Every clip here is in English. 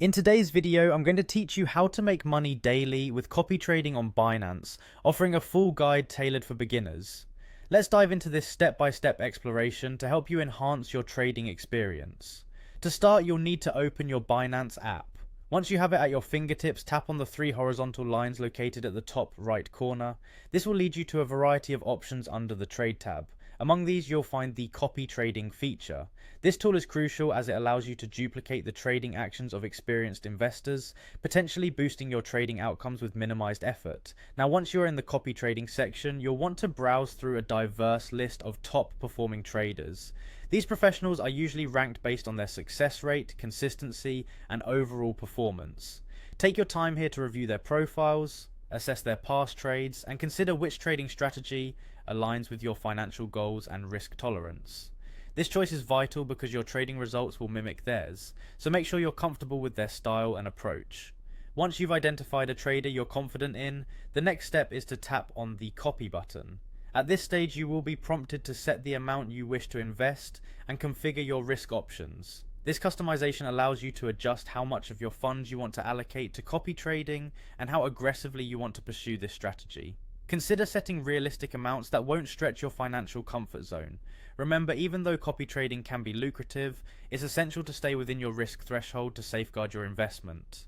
In today's video, I'm going to teach you how to make money daily with copy trading on Binance, offering a full guide tailored for beginners. Let's dive into this step-by-step exploration to help you enhance your trading experience. To start, you'll need to open your Binance app. Once you have it at your fingertips, tap on the three horizontal lines located at the top right corner. This will lead you to a variety of options under the Trade tab. Among these, you'll find the copy trading feature. This tool is crucial as it allows you to duplicate the trading actions of experienced investors, potentially boosting your trading outcomes with minimized effort. Now, once you're in the copy trading section, you'll want to browse through a diverse list of top performing traders. These professionals are usually ranked based on their success rate, consistency, and overall performance. Take your time here to review their profiles, assess their past trades, and consider which trading strategy aligns with your financial goals and risk tolerance. This choice is vital because your trading results will mimic theirs, so make sure you're comfortable with their style and approach. Once you've identified a trader you're confident in, the next step is to tap on the copy button. At this stage, you will be prompted to set the amount you wish to invest and configure your risk options. This customization allows you to adjust how much of your funds you want to allocate to copy trading and how aggressively you want to pursue this strategy. Consider setting realistic amounts that won't stretch your financial comfort zone. Remember, even though copy trading can be lucrative, it's essential to stay within your risk threshold to safeguard your investment.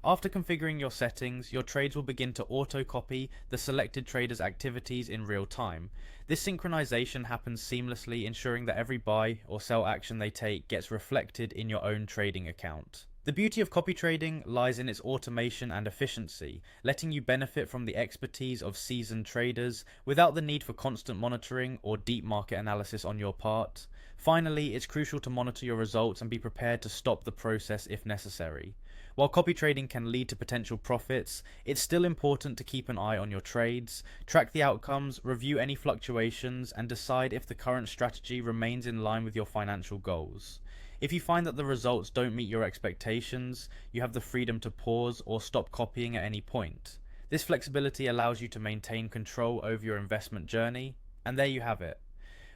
After configuring your settings, your trades will begin to auto-copy the selected trader's activities in real time. This synchronization happens seamlessly, ensuring that every buy or sell action they take gets reflected in your own trading account. The beauty of copy trading lies in its automation and efficiency, letting you benefit from the expertise of seasoned traders without the need for constant monitoring or deep market analysis on your part. Finally, it's crucial to monitor your results and be prepared to stop the process if necessary. While copy trading can lead to potential profits, it's still important to keep an eye on your trades, track the outcomes, review any fluctuations, and decide if the current strategy remains in line with your financial goals. If you find that the results don't meet your expectations, you have the freedom to pause or stop copying at any point. This flexibility allows you to maintain control over your investment journey, and there you have it.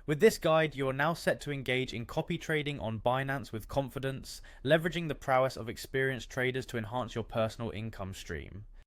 With this guide, you are now set to engage in copy trading on Binance with confidence, leveraging the prowess of experienced traders to enhance your personal income stream.